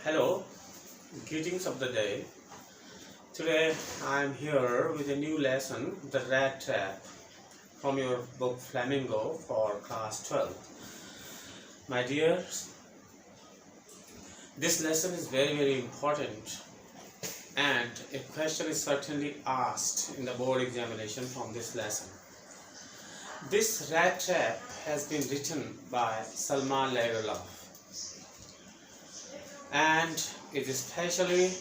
Hello, greetings of the day. Today I am here with a new lesson, the rat trap, from your book Flamingo for class 12. My dears, this lesson is very important, and a question is certainly asked in the board examination from this lesson. This rat trap has been written by Salman Lagerlöf and is especially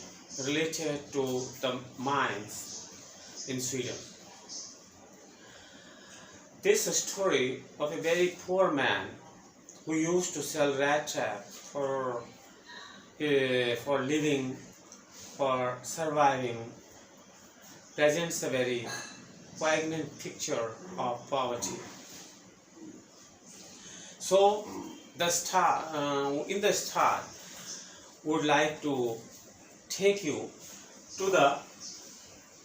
related to the mines in Sweden. This is a story of a very poor man who used to sell rat trap for living, for surviving, presents a very poignant picture of poverty. So, in the start, would like to take you to the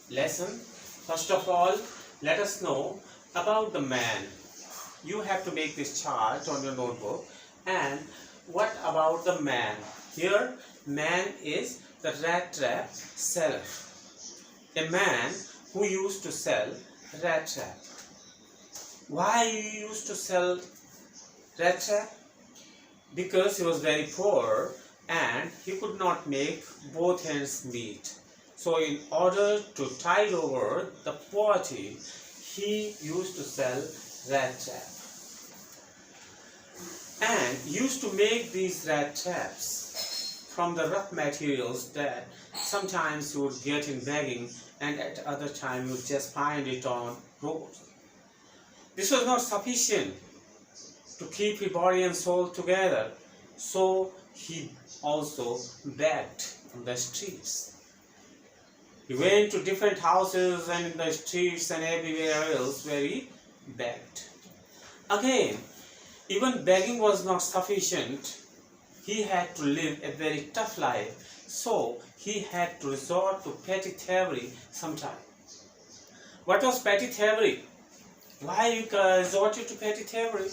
lesson. First of all, let us know about the man. You have to make this chart on your notebook. And what about the man? Here, man is the rat trap seller. A man who used to sell rat trap. Why he used to sell rat trap? Because he was very poor and he could not make both ends meet. So in order to tide over the poverty, he used to sell rat trap. And used to make these rat traps from the rough materials that sometimes you would get in begging, and at other time you would just find it on roads. This was not sufficient to keep his body and soul together, so he also begged on the streets. He went to different houses and in the streets and everywhere else where he begged. Again, even begging was not sufficient. He had to live a very tough life, so he had to resort to petty thievery sometime. What was petty thievery? Why you resorted to petty thievery?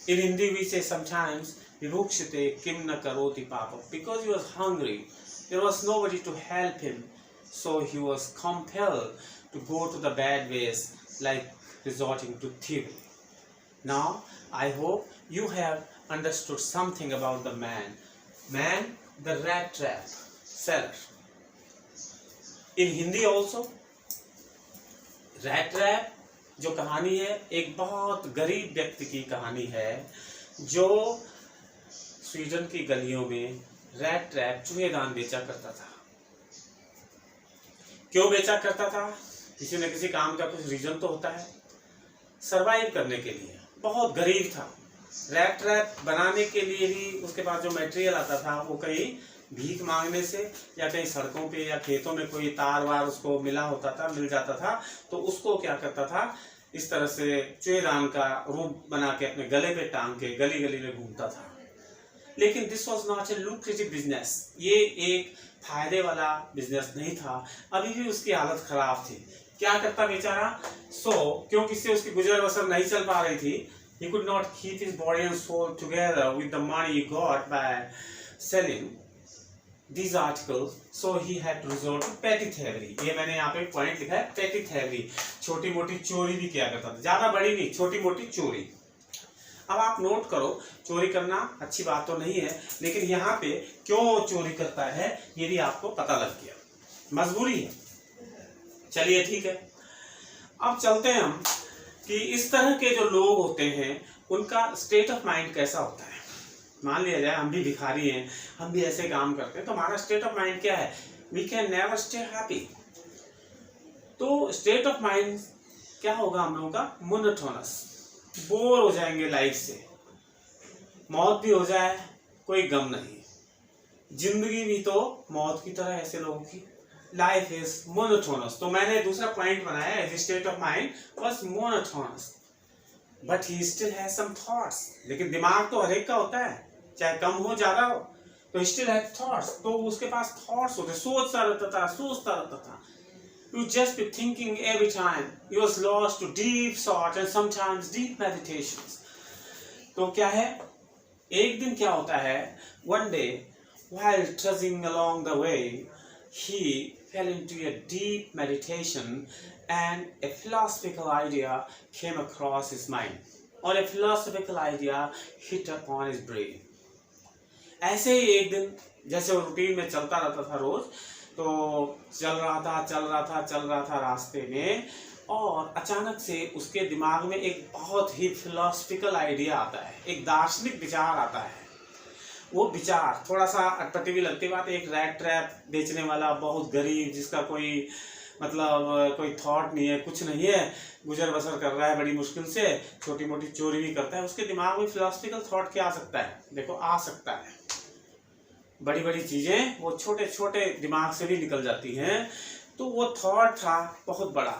In Hindi we say sometimes, Vibhukshite kim na karoti papa. Because he was hungry, there was nobody to help him, so he was compelled to go to the bad ways like resorting to thievery. Now, I hope you have understood something about the man. Man, the rat trap seller. In Hindi also, rat trap जो कहानी है एक बहुत गरीब व्यक्ति की कहानी है जो स्वीडन की गलियों में रैट ट्रैप चूहेदान बेचा करता था। क्यों बेचा करता था? किसी न किसी काम का कुछ रीजन तो होता है, सरवाइव करने के लिए। बहुत गरीब था, रैट ट्रैप बनाने के लिए भी उसके पास जो मटेरियल आता था वो कहीं भीख मांगने से या कहीं सड़कों पे या खेतों में कोई तार वार उसको मिल जाता था, तो उसको क्या करता था, इस तरह से चूहेदान का रूप बना के अपने गले पे टांग के गली गली में घूमता था। लेकिन this was not a lucrative business, ये एक फायदे वाला बिजनेस नहीं था। अभी भी उसकी हालत खराब थी। क्या करता बेचारा? क्योंकि इससे उसकी गुजर बसर नहीं चल पा रही थी, he could not keep his body and soul together with the money he got by selling these articles, so he had to resort to petty thievery. ये मैंने यहाँ पे पॉइंट लिखा है, petty thievery, छोटी मोटी चोरी भी किया करता था, ज्यादा बड़ी नहीं, छोटी मोटी चोरी। अब आप नोट करो, चोरी करना अच्छी बात तो नहीं है, लेकिन यहाँ पे क्यों चोरी करता है ये भी आपको पता लग गया, मजबूरी है। चलिए ठीक है, अब चलते हैं हम कि इस तरह के जो लोग होते हैं उनका स्टेट ऑफ माइंड कैसा होता है। मान लिया जाए हम भी भिखारी हैं, हम भी ऐसे काम करते हैं, तो हमारा स्टेट ऑफ माइंड क्या है? We can never stay happy. तो स्टेट ऑफ माइंड क्या होगा हम लोगों का? मोनोटोनस, बोर हो जाएंगे लाइफ से। मौत भी हो जाए कोई गम नहीं, जिंदगी भी तो मौत की तरह ऐसे लोगों की। Life is monotonous. तो मैंने दूसरा पॉइंट बनाया, as state of mind was monotonous, but he still has some thoughts. लेकिन दिमाग तो हर एक का होता है, चाहे कम हो ज्यादा हो, तो स्टिल हैज थॉट्स। तो उसके पास थॉट्स होते, सोचता रहता था। You just be thinking every time. He was lost to deep thought and sometimes deep meditations. तो क्या है? एक दिन क्या होता है? One day, While trudging along the way, he fell into a deep meditation and a philosophical idea came across his mind. Or a philosophical idea hit upon his brain. ऐसे ही एक दिन, जैसे वो रूटीन में चलता रहता था रोज, तो चल रहा था रास्ते में, और अचानक से उसके दिमाग में एक बहुत ही फिलोसफिकल आइडिया आता है, एक दार्शनिक विचार आता है। वो विचार थोड़ा सा अटपटी भी लगती बात, एक रैट ट्रैप बेचने वाला बहुत गरीब, जिसका कोई मतलब कोई थॉट नहीं है, कुछ नहीं है, गुजर बसर कर रहा है बड़ी मुश्किल से, छोटी मोटी चोरी भी करता है, उसके दिमाग में फिलोसफिकल थॉट क्या आ सकता है? देखो, आ सकता है, बड़ी बड़ी चीजें वो छोटे छोटे दिमाग से भी निकल जाती हैं। तो वो थॉट था बहुत बड़ा।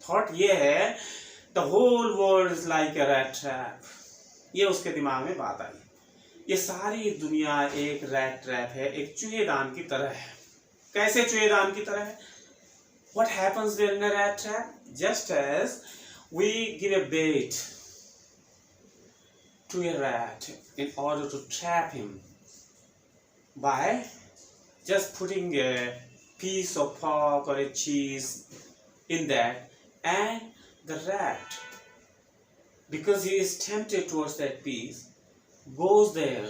थॉट ये है, the whole world is like a rat trap. ये उसके दिमाग में बात आई, ये सारी दुनिया एक रैट ट्रैप है, एक चूहेदान की तरह है। कैसे चूहेदान की तरह है? What happens during a rat trap? Just as we give a bait to a rat in order to trap him by just putting a piece of pork or a cheese in that, and the rat, because he is tempted towards that piece, goes there,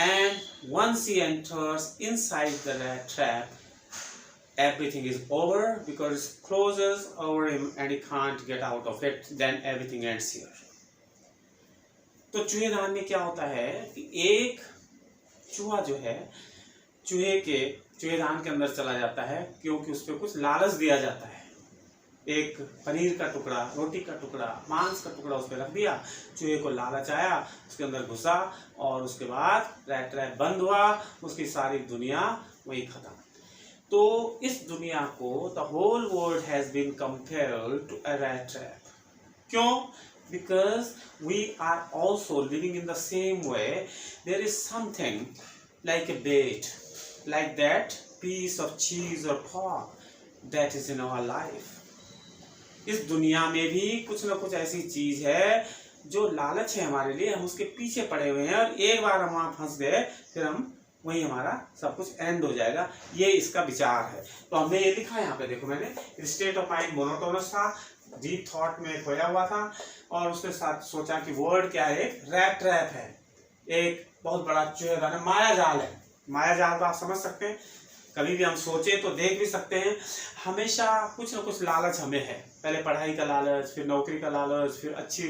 and once he enters inside the rat trap, everything is over because it closes over him and he can't get out of it. Then everything ends here. तो चूहेदान में क्या होता है कि एक चूहा जो है चूहेदान के अंदर चला जाता है, क्योंकि उस पर कुछ लालच दिया जाता है। एक पनीर का टुकड़ा, रोटी का टुकड़ा, मांस का टुकड़ा उस पर रख दिया, चूहे को लालच आया, उसके अंदर घुसा, और उसके बाद रैट ट्रैप बंद हुआ, उसकी सारी दुनिया वही खत्म। तो इस दुनिया को the whole world has been compared to a rat trap. क्यों? Because we are also living in the same way. There is something like a bet, like that piece of cheese और pork that is in our life. इस दुनिया में भी कुछ ना कुछ ऐसी चीज है जो लालच है हमारे लिए, हम उसके पीछे पड़े हुए हैं, और एक बार हम वहां फंस गए, फिर हम वही हमारा सब कुछ एंड हो जाएगा। ये इसका विचार है। तो हमने ये लिखा है यहाँ पे, देखो, मैंने स्टेट ऑफ माइंड मोनोटोनस था, डीप थॉट में खोया हुआ था, और उसके साथ सोचा कि वर्ड क्या है? रैट ट्रैप है, एक बहुत बड़ा चूहेदान है, माया जाल है। माया जाल तो आप समझ सकते हैं, कभी भी हम सोचे तो देख भी सकते हैं। हमेशा कुछ ना कुछ लालच हमें है, पहले पढ़ाई का लालच, फिर नौकरी का लालच, फिर अच्छी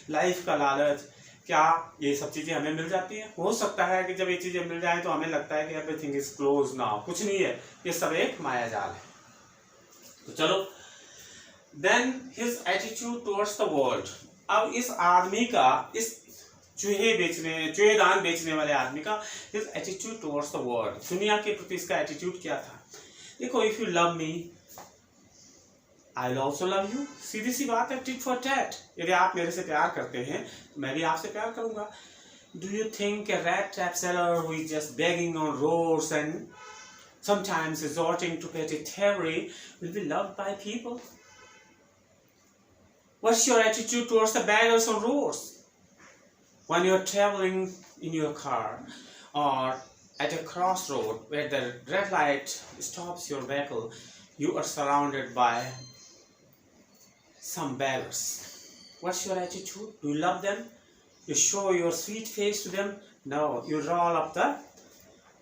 लाइफ का लालच। क्या ये सब चीजें हमें मिल जाती हैं? हो सकता है कि जब ये चीजें मिल जाएं तो हमें लगता है कि एवरीथिंग इज क्लोज नाउ, कुछ नहीं है, ये सब एक माया जाल है। तो चलो, then his attitude towards the world. अब इस आदमी का, इस चूहेदान बेचने वाले आदमी का his attitude towards the world, दुनिया के प्रति इसका एटीट्यूड क्या था? देखो, if you love me I will also love you। सीधी सी बात है, टिट फॉर टैट। यदि आप मेरे से प्यार करते हैं तो मैं भी आपसे प्यार करूंगा। Do you think a rat trap seller who is just begging on roads and sometimes resorting to petty thievery will be loved by people? What's your attitude towards the beggars on roads? When you are traveling in your car or at a crossroad where the red light stops your vehicle, you are surrounded by some beggars. What's your attitude? Do you love them? You show your sweet face to them? No, you roll up the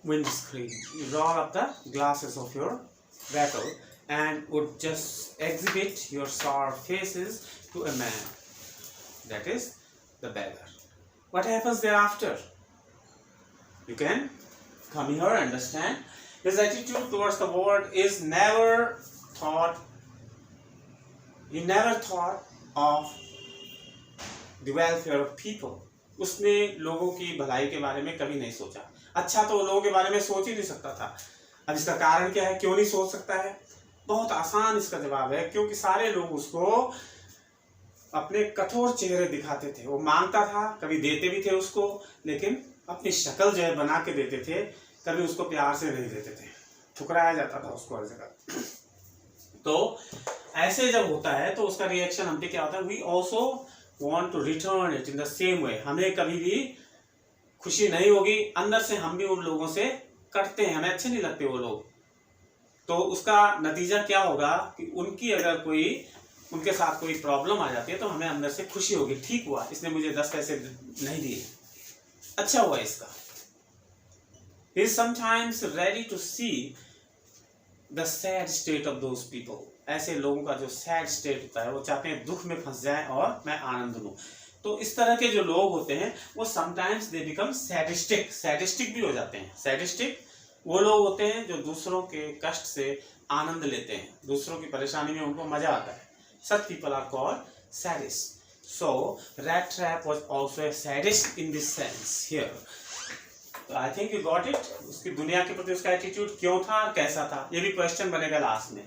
windscreen, you roll up the glasses of your vehicle and would just exhibit your sour faces to a man. That is the beggar. What happens thereafter? You can come here and understand. His attitude towards the world is never thought. He never thought of the welfare of people. उसने लोगों की भलाई के बारे में कभी नहीं सोचा। अच्छा, तो लोगों के बारे में सोच ही नहीं सकता था। अब इसका कारण क्या है? क्यों नहीं सोच सकता है? बहुत आसान इसका जवाब है, क्योंकि सारे लोग उसको अपने कठोर चेहरे दिखाते थे। वो मांगता था, कभी देते भी थे उसको, लेकिन अपनी शक्ल जो है बना के देते थे, कभी उसको प्यार से नहीं देते थे, ठुकराया जाता था उसको हर जगह। तो ऐसे जब होता है तो उसका रिएक्शन हम पे क्या होता है? We also want to return it in the same way. हमें कभी भी खुशी नहीं होगी, अंदर से हम भी उन लोगों से कटते हैं, हमें अच्छे नहीं लगते वो लोग, तो उसका नतीजा क्या होगा कि उनकी अगर कोई उनके साथ कोई प्रॉब्लम आ जाती है तो हमें अंदर से खुशी होगी, ठीक हुआ इसने मुझे 10 पैसे नहीं दिए, अच्छा हुआ इसका। He is sometimes ready to see the sad state of those people. ऐसे लोगों का जो सैड स्टेट होता है, वो चाहते हैं दुख में फंस जाएं और मैं आनंद लूं। तो इस तरह के जो लोग होते हैं वो समटाइम्स दे बिकम सैडिस्टिक भी हो जाते हैं। सैडिस्टिक वो लोग होते हैं जो दूसरों के कष्ट से आनंद लेते हैं, दूसरों की परेशानी में उनको मजा आता है। Such people are called sadists. So rat trap was also a sadist in this sense here. I think you got it. उसकी दुनिया के प्रति उसका एटीट्यूड क्यों था और कैसा था, ये भी क्वेश्चन बनेगा लास्ट में।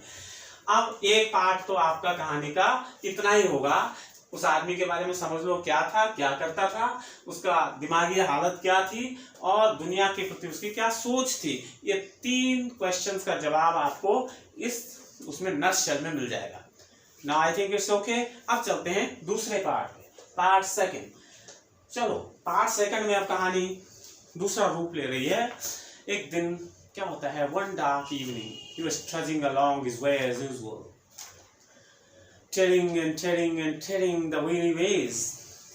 अब एक पार्ट तो आपका कहानी का इतना ही होगा, उस आदमी के बारे में समझ लो क्या था, क्या करता था, उसका दिमागी हालत क्या थी और दुनिया के प्रति उसकी क्या सोच थी। ये 3 क्वेश्चंस का जवाब आपको इस उसमें नटशेल में मिल जाएगा। Now I think it's okay. अब चलते हैं दूसरे पार्ट पे, पार्ट सेकंड। चलो पार्ट सेकंड में अब कहानी दूसरा रूप ले रही है। एक दिन क्या होता है, one dark evening he was trudging along his way as usual, treading the weary ways.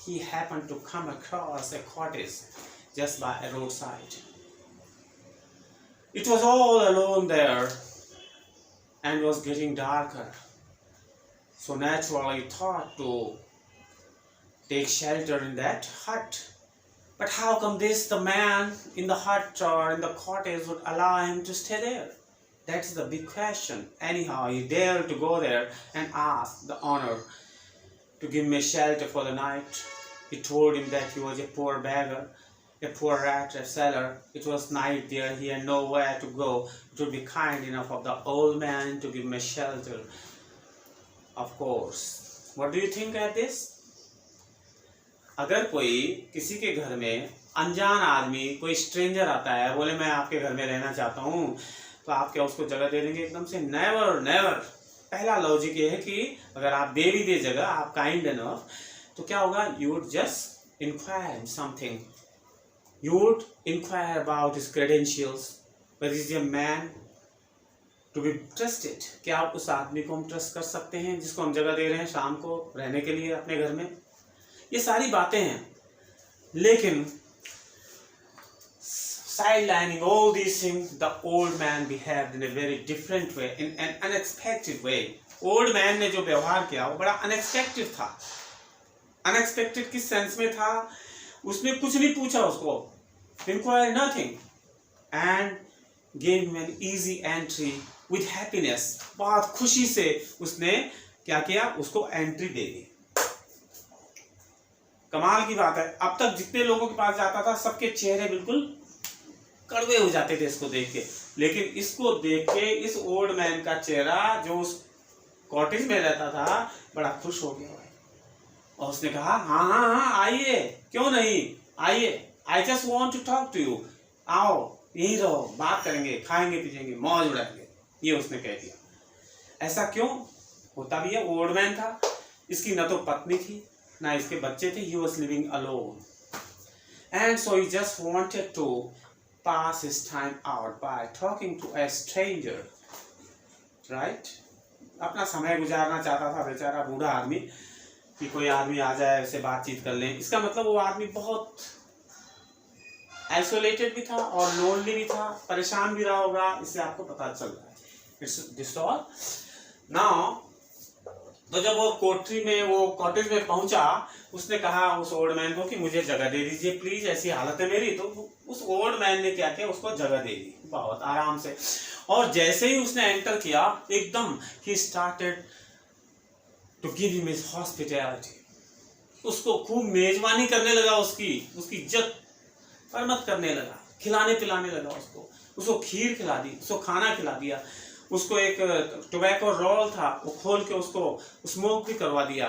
He happened to come across a cottage just by a roadside. It was all alone there and was getting darker. So naturally thought to take shelter in that hut. But how come the man in the hut or in the cottage would allow him to stay there? That's the big question. Anyhow, he dared to go there and ask the owner to give me shelter for the night. He told him that he was a poor beggar, a poor rat seller. It was night there. He had nowhere to go. It would be kind enough of the old man to give me shelter. Of course. What do you think at this? अगर कोई किसी के घर में अनजान आदमी, कोई stranger आता है, बोले मैं आपके घर में रहना चाहता हूँ, तो आप क्या उसको जगह दे देंगे? एकदम से नेवर नेवर। पहला लॉजिक ये है कि अगर आप दे भी दे जगह, आप काइंड एनफ, तो क्या होगा, you would just inquire something, you would inquire about his credentials, where is a man to be trusted. क्या आप उस आदमी को हम ट्रस्ट कर सकते हैं जिसको हम जगह दे रहे हैं शाम को रहने के लिए अपने घर में? ये सारी बातें हैं, लेकिन sidelining all these things, the old man behaved in a very different way, in an unexpected way. Old man ने जो व्यवहार किया वो बड़ा unexpected था। Unexpected किस सेंस में था? उसने कुछ नहीं पूछा उसको, inquired nothing, and gave him an easy entry with happiness. बहुत खुशी से उसने क्या किया, उसको एंट्री दे दी। कमाल की बात है, अब तक जितने लोगों के पास जाता था सबके चेहरे बिल्कुल कड़वे हो जाते थे इसको देख के, लेकिन इसको देख के इस ओल्ड मैन का चेहरा, जो उस कॉटेज में रहता था, बड़ा खुश हो गया और उसने कहा हाँ हाँ हाँ आइए, क्यों नहीं, आइए, I just want to talk to you, आओ यहीं रहो, बात करेंगे, खाएंगे पीजेंगे, मौज उड़ाएंगे, ये उसने कह दिया। ऐसा क्यों होता भी है? ओल्ड मैन था, इसकी न तो पत्नी थी ना इसके बच्चे थे, he was living alone, and so he just wanted to pass his time out by talking to a stranger, right? अपना समय गुजारना चाहता था बेचारा बूढ़ा आदमी, कि कोई आदमी आ जाए, उससे बातचीत कर लें। इसका मतलब वो आदमी बहुत आइसोलेटेड भी था और लोनली भी था, परेशान भी रहा होगा, इससे आपको पता चल रहा है। It's this all now. तो जब वो कोठरी में, वो कॉटेज में पहुंचा, उसने कहा उस ओल्ड मैन को कि मुझे जगह दे दीजिए प्लीज, ऐसी हालत है मेरी। तो उस ओल्ड मैन ने क्या किया, उसको जगह दे दी बहुत आराम से। और जैसे ही उसने एंटर किया, एकदम ही started to give him his hospitality, उसको खूब मेजबानी करने लगा, उसकी इज्जत परमत करने लगा, खिलाने पिलाने लगा उसको खीर खिला दी, उसको खाना खिला दिया, उसको एक टोबैको रोल था वो खोल के उसको स्मोक भी करवा दिया,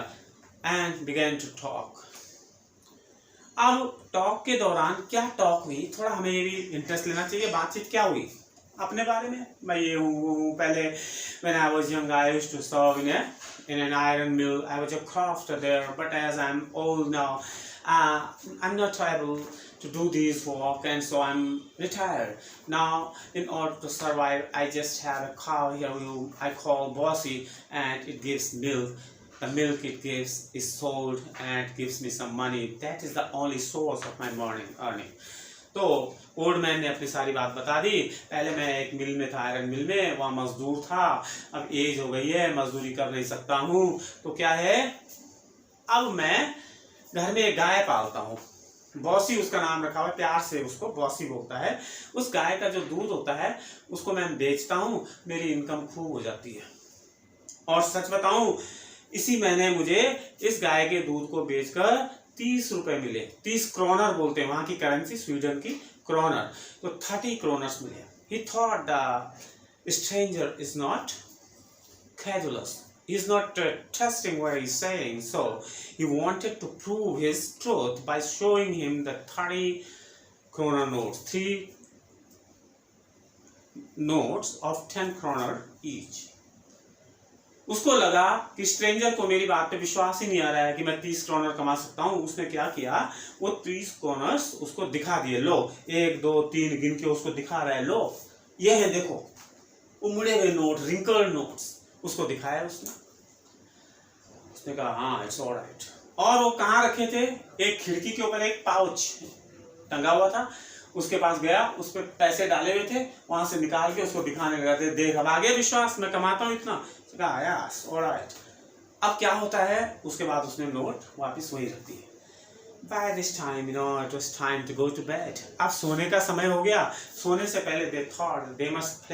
एंड बिगैन टू टॉक। अब टॉक के दौरान क्या टॉक हुई, थोड़ा हमें ये भी इंटरेस्ट लेना चाहिए। बातचीत क्या हुई अपने बारे में, मैं ये हूँ, पहले when I was young I used to serve in an iron mill, I was a crafter there, but as I'm old now I'm not able to do this work, and so I'm retired. Now, in order to survive, I just have a cow here I call Bossy, and it gives milk. The milk it gives is sold and gives me some money. That is the only source of my morning earning. तो old man ने अपनी सारी बात बता दी। पहले मैं एक मिल में था, आयरन मिल में, वहाँ मजदूर था। अब एज हो गई है, मजदूरी कर नहीं सकता हूँ, तो क्या है, अब मैं घर में एक गाय पालता हूँ। बॉसी उसका नाम रखा हुआ है, प्यार से उसको बॉसी बोलता है। उस गाय का जो दूध होता है उसको मैं बेचता हूँ, मेरी इनकम खूब हो जाती है। और सच बताऊं, इसी महीने मुझे इस गाय के दूध को बेचकर 30 रुपए मिले। 30 क्रोनर बोलते हैं वहां की करेंसी, स्वीडन की क्रोनर। तो 30 क्रोनर्स मिले। He thought the stranger is not credulous. He's not trusting what he's saying, so he wanted to prove his truth by showing him the 30 kroner notes, 3 notes of 10 kroner each. उसको लगा कि stranger को मेरी बात पे विश्वास ही नहीं आ रहा है कि मैं 30 क्रोनर कमा सकता हूँ। उसने क्या किया, वो 30 क्रोनर्स उसको दिखा दिए। लो 1 2 3 गिन के उसको दिखा रहा है, लो ये है देखो, वो मुड़े हुए नोट, रिंकल्ड नोट्स उसको दिखाया उसने कहा हाँ इट्स ऑलराइट। और वो कहाँ रखे थे, एक खिड़की के ऊपर एक पाउच टंगा हुआ था, उसके पास गया, उस पर पैसे डाले हुए थे, वहां से निकाल के उसको दिखाने लगा, देख अब आ गया विश्वास, मैं कमाता हूँ इतना। कहा यस ऑलराइट। अब क्या होता है, उसके बाद उसने नोट वापस वही रख दिए। By this time, it was time to go to bed. अब सोने का समय हो गया। सोने से पहले they thought they must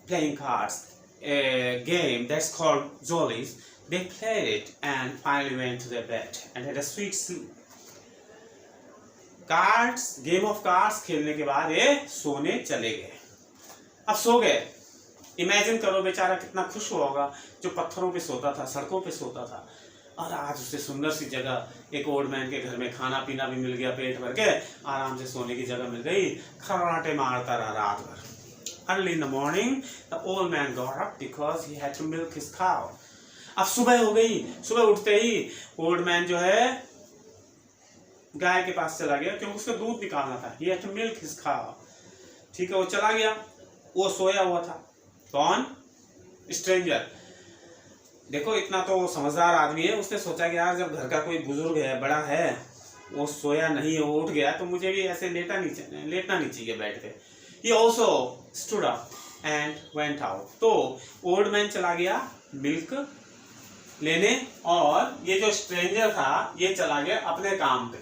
playing cards, a game that's called Zollies. They played it and finally went to their bed and had a sweet sleep. Cards, game of cards खेलने के बाद ये सोने चले गए। अब सो गए। इमेजिन करो बेचारा कितना खुश हुआ होगा, जो पत्थरों पे सोता था, सड़कों पे सोता था, और आज उसे सुंदर सी जगह एक ओल्ड मैन के घर में खाना पीना भी मिल गया, पेट भर के आराम से सोने की जगह मिल गई। खर्राटे मारता रहा रात भर। Early in the morning, the old man got up because he had to milk his cow. अब सुबह हो गई। सुबह उठते ही ओल्ड मैन जो है गाय के पास चला गया, क्योंकि उसको दूध निकालना था। He had to milk his cow. ठीक है, वो चला गया। वो सोया हुआ था। कौन? स्ट्रेंजर। देखो इतना तो समझदार आदमी है, उसने सोचा कि यार जब घर का कोई बुजुर्ग है, बड़ा है, वो सोया नहीं है, वो उठ गया, तो मुझे भी ऐसे लेटना नहीं चाहिए बेड पे। He also stood up and went out. तो ओल्ड मैन चला गया मिल्क लेने, और ये जो स्ट्रेंजर था ये चला गया अपने काम पे।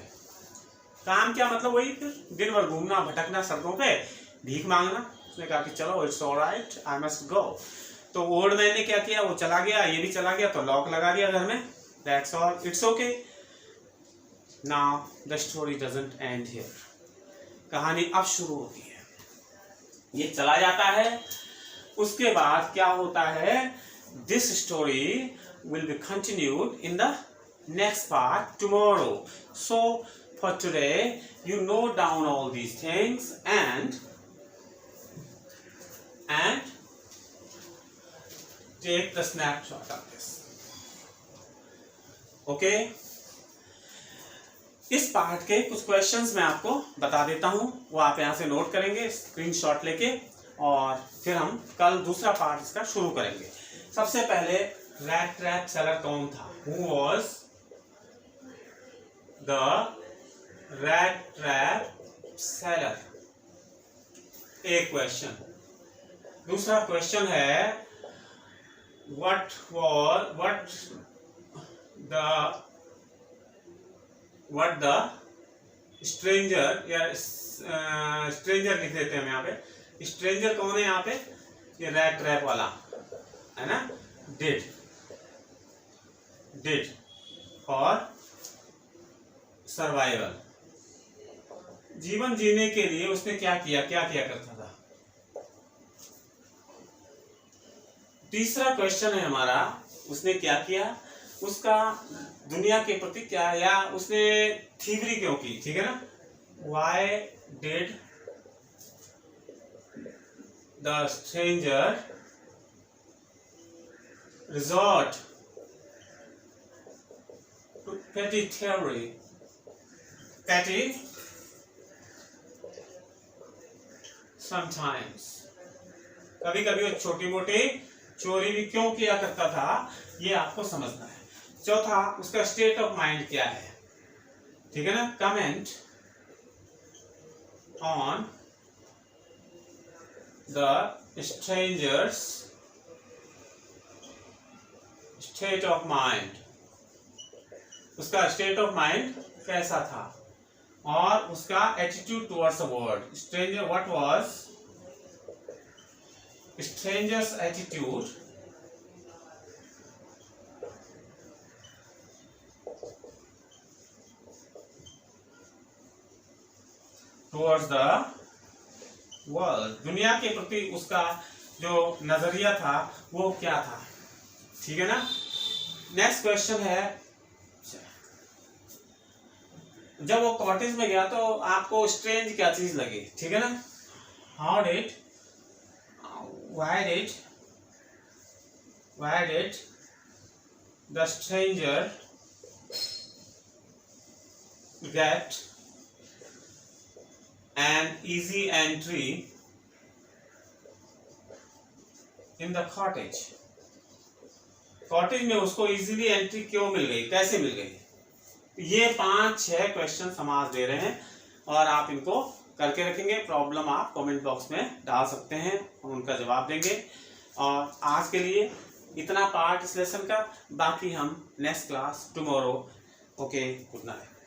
काम क्या मतलब, वही फिर दिन भर घूमना, भटकना सड़कों पे, भीख मांगना। उसने कहा कि चलो it's alright, I must go. तो ओल्ड मैन ने क्या किया, वो चला गया, ये भी चला गया, तो लॉक लगा दिया घर में। That's all, it's okay. Now the story doesn't and here. कहानी अब शुरू होती है। ये चला जाता है, उसके बाद क्या होता है, this story will be continued in the next part tomorrow. So for today, you note down all these things and take the snapshot of this. Okay? इस पार्ट के कुछ क्वेश्चंस मैं आपको बता देता हूं, वो आप यहां से नोट करेंगे स्क्रीनशॉट लेके, और फिर हम कल दूसरा पार्ट इसका शुरू करेंगे। सबसे पहले रैट ट्रैप सेलर कौन था? Who was the rat trap seller? एक क्वेश्चन। दूसरा क्वेश्चन है what the stranger, या स्ट्रेंजर लिख देते हैं हम यहाँ पे। स्ट्रेंजर कौन है यहाँ पे? ये रैट ट्रैप वाला है ना। डिड फॉर सर्वाइवल, जीवन जीने के लिए उसने क्या किया करता था। तीसरा क्वेश्चन है हमारा, उसने क्या किया, उसका दुनिया के प्रति क्या, या उसने थीवरी क्यों की, ठीक है ना। Why did the stranger resort to petty thievery petty sometimes, कभी कभी वो छोटी मोटी चोरी भी क्यों किया करता था, ये आपको समझना है। चौथा, उसका स्टेट ऑफ माइंड क्या है, ठीक है ना। Comment on the strangers state of mind, उसका स्टेट ऑफ माइंड कैसा था, और उसका attitude towards the world. Stranger, what was strangers attitude towards the world, दुनिया के प्रति उसका जो नजरिया था वो क्या था, ठीक है ना। नेक्स्ट क्वेश्चन है, जब वो कॉटेज में गया तो आपको स्ट्रेंज क्या चीज लगी, ठीक है ना। How did why did the stranger get an easy entry in the cottage, cottage में उसको इजीली एंट्री क्यों मिल गई, कैसे मिल गई। ये 5-6 क्वेश्चन हम आज दे रहे हैं और आप इनको करके रखेंगे। प्रॉब्लम आप कमेंट बॉक्स में डाल सकते हैं, हम उनका जवाब देंगे। और आज के लिए इतना पार्ट इस लेसन का, बाकी हम next class tomorrow. Okay, good night.